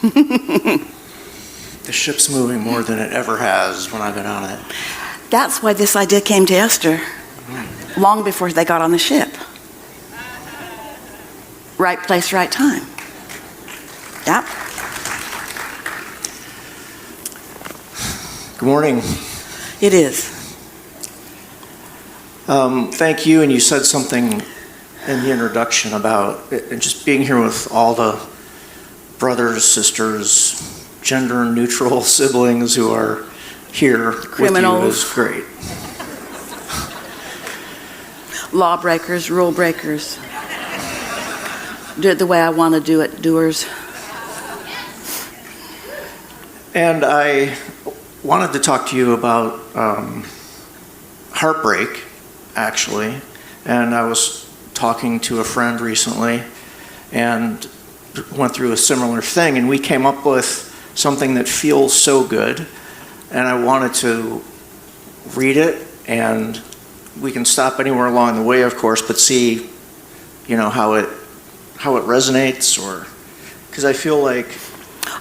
The ship's moving more than it ever has when I've been on it. That's why this idea came to Esther long before they got on the ship. Right place, right time. Yep. Good morning. It is. Thank you, and you said something in the introduction about just being here with all the brothers, sisters, gender-neutral siblings who are here Criminals. with you is great. Lawbreakers, rule breakers. Do it the way I want to do it, doers. And I wanted to talk to you about heartbreak, actually. And I was talking to a friend recently and went through a similar thing, and we came up with something that feels so good, and I wanted to read it, and we can stop anywhere along the way, of course, but see, how it resonates, or because I feel like.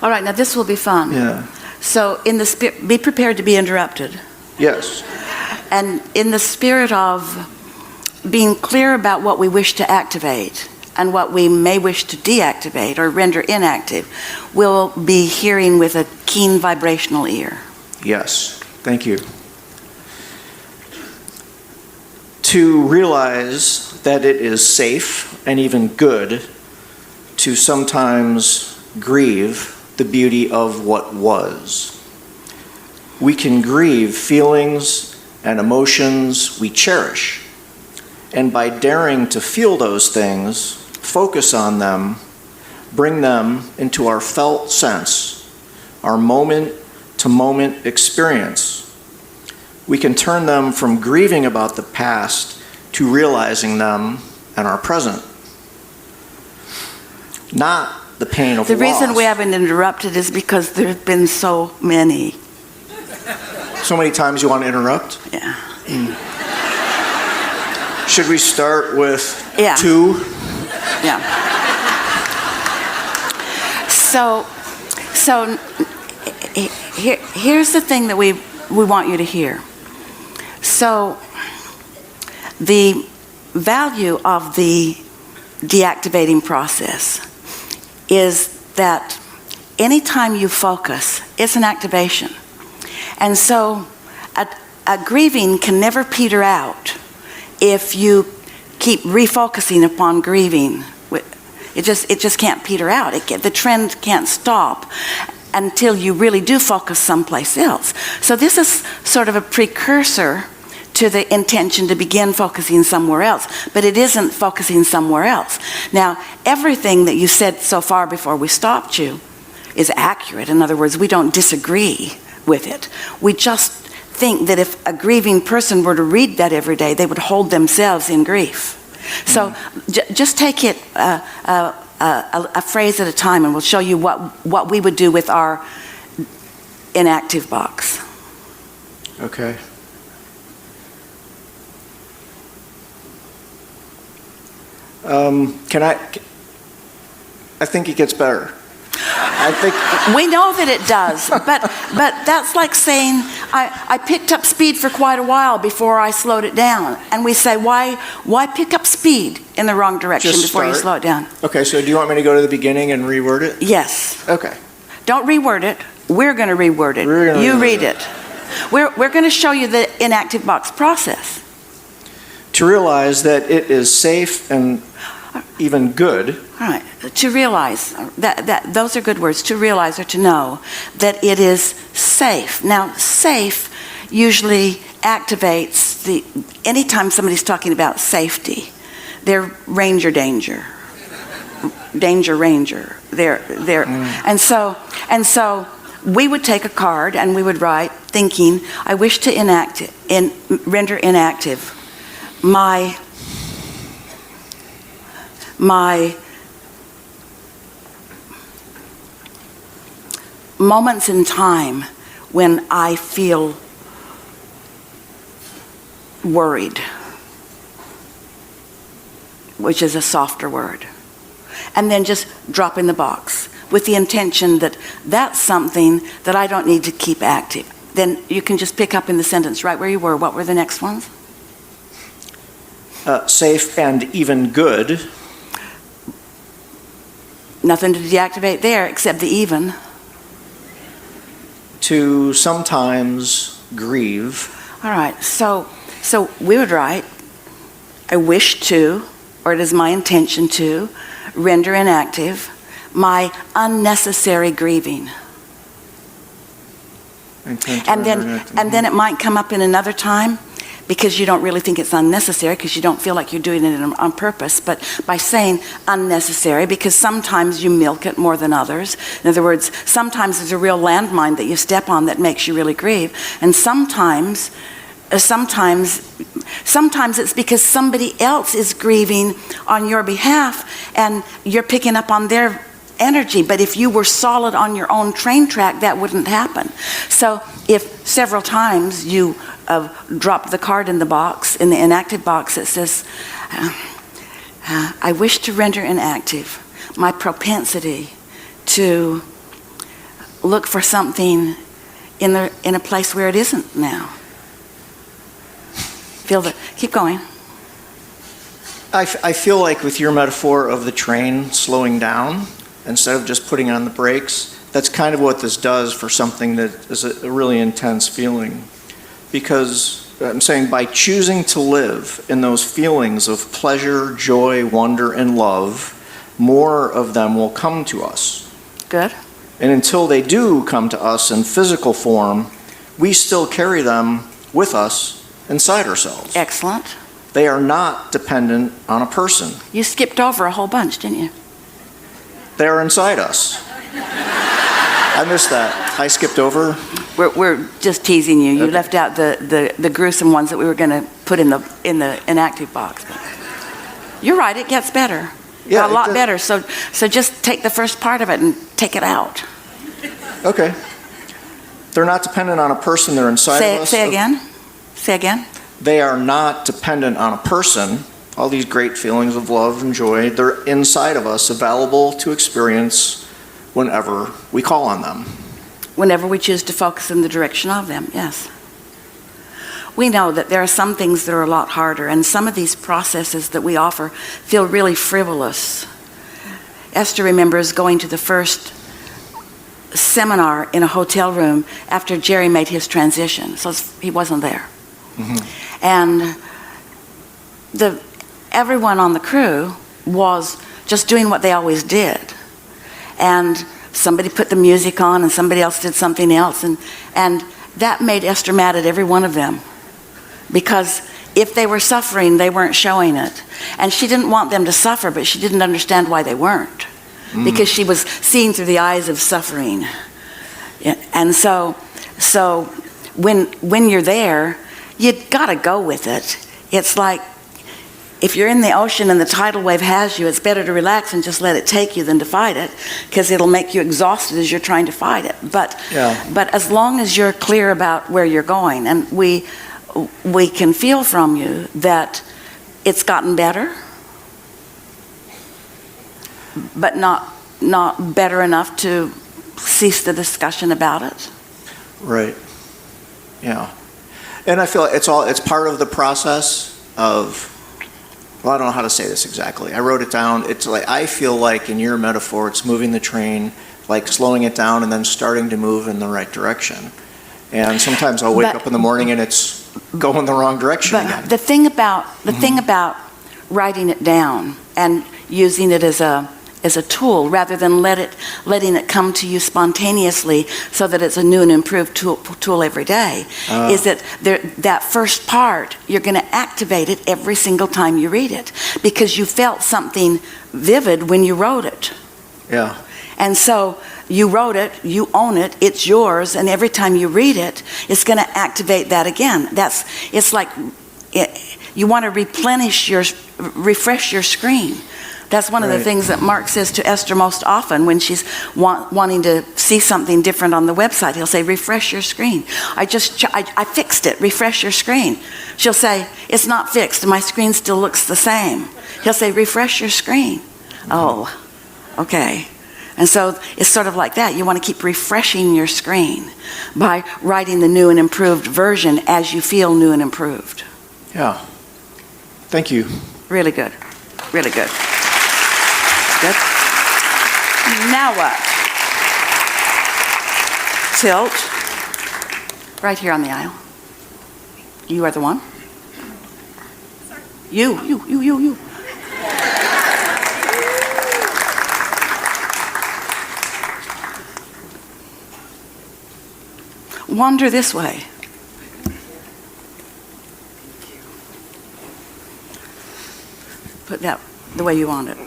All right, now this will be fun. Yeah. So, in the spirit, be prepared to be interrupted. Yes. And in the spirit of being clear about what we wish to activate and what we may wish to deactivate or render inactive, we'll be hearing with a keen vibrational ear. Yes. Thank you. To realize that it is safe and even good to sometimes grieve the beauty of what was. We can grieve feelings and emotions we cherish. And by daring to feel those things, focus on them, bring them into our felt sense, our moment-to-moment experience, we can turn them from grieving about the past to realizing them in our present. Not the pain of The loss. reason we haven't interrupted is because there have been so many. So many times you want to interrupt? Yeah. Should we start with 2? Yeah. So here's the thing that we want you to hear. So the value of the deactivating process is that anytime you focus, it's an activation. And so a grieving can never peter out if you keep refocusing upon grieving. It just can't peter out. The trend can't stop until you really do focus someplace else. So this is sort of a precursor to the intention to begin focusing somewhere else, but it isn't focusing somewhere else. Now, everything that you said so far before we stopped you is accurate. In other words, we don't disagree with it. We just think that if a grieving person were to read that every day, they would hold themselves in grief. So just take it a phrase at a time, and we'll show you what we would do with our inactive box. Okay. I think it gets better. We know that it does, but that's like saying I picked up speed for quite a while before I slowed it down, and we say why pick up speed in the wrong direction before you slow it down? Okay, so do you want me to go to the beginning and reword it? Yes. Okay. Don't reword it. We're going to reword it. You read it. We're going to show you the inactive box process. To realize that it is safe and even good. All right. To realize that those are good words. To realize or to know that it is safe. Now, safe usually activates anytime somebody's talking about safety, they're danger. And so we would take a card and we would write, thinking, I wish to render inactive my moments in time when I feel worried, which is a softer word. And then just drop in the box. with the intention that that's something that I don't need to keep active. Then you can just pick up in the sentence right where you were. What were the next ones? Safe and even good. Nothing to deactivate there except the even. To sometimes grieve. All right, so we would write, I wish to, or it is my intention to, render inactive my unnecessary grieving. And then it might come up in another time because you don't really think it's unnecessary because you don't feel like you're doing it on purpose. But by saying unnecessary, because sometimes you milk it more than others. In other words, sometimes there's a real landmine that you step on that makes you really grieve. And sometimes it's because somebody else is grieving on your behalf and you're picking up on their energy. But if you were solid on your own train track, that wouldn't happen. So if several times you drop the card in the box, in the inactive box, it says, I wish to render inactive my propensity to look for something in a place where it isn't now. Keep going. I feel like with your metaphor of the train slowing down, instead of just putting on the brakes, that's kind of what this does for something that is a really intense feeling. Because I'm saying by choosing to live in those feelings of pleasure, joy, wonder, and love, more of them will come to us. Good. And until they do come to us in physical form, we still carry them with us inside ourselves. Excellent. They are not dependent on a person. You skipped over a whole bunch, didn't you? They are inside us. I missed that. I skipped over. We're just teasing you. You Okay. left out the gruesome ones that we were going to put in the inactive box. But you're right. It gets better. Yeah, a lot does. better. So just take the first part of it and take it out. Okay. They're not dependent on a person. They're inside of us. Say again. Say again. They are not dependent on a person. All these great feelings of love and joy, they're inside of us, available to experience whenever we call on them. Whenever we choose to focus in the direction of them, yes. We know that there are some things that are a lot harder, and some of these processes that we offer feel really frivolous. Esther remembers going to the first seminar in a hotel room after Jerry made his transition, so he wasn't there. Mm-hmm. And everyone on the crew was just doing what they always did. And somebody put the music on and somebody else did something else. And that made Esther mad at every one of them. Because if they were suffering, they weren't showing it. And she didn't want them to suffer, but she didn't understand why they weren't. Because she was seeing through the eyes of suffering. And so when you're there, you gotta go with it. It's like, if you're in the ocean and the tidal wave has you, it's better to relax and just let it take you than to fight it, because it'll make you exhausted as you're trying to fight it. But as long as you're clear about where you're going, and we can feel from you that it's gotten better, but not better enough to cease the discussion about it. Right. Yeah. And I feel like it's part of the process of, well, I don't know how to say this exactly. I wrote it down. It's like, I feel like in your metaphor, it's moving the train, like slowing it down and then starting to move in the right direction. And sometimes I'll wake up in the morning and it's going the wrong direction again. The thing about writing it down and using it as a tool rather than letting it come to you spontaneously so that it's a new and improved tool every day, is that that first part, you're going to activate it every single time you read it because you felt something vivid when you wrote it. Yeah. And so you wrote it, you own it, it's yours, and every time you read it, it's going to activate that again. It's like you want to refresh your screen. That's one of the things that Mark says to Esther most often when she's wanting to see something different on the website. He'll say, refresh your screen. I fixed it, refresh your screen. She'll say, it's not fixed, my screen still looks the same. He'll say, refresh your screen. Oh, okay. And so it's sort of like that. You want to keep refreshing your screen by writing the new and improved version as you feel new and improved. Yeah. Thank you. Really good. Really good. Good. Now what? Tilt. Right here on the aisle. You are the one. You. Wander this way. Put that the way you want it.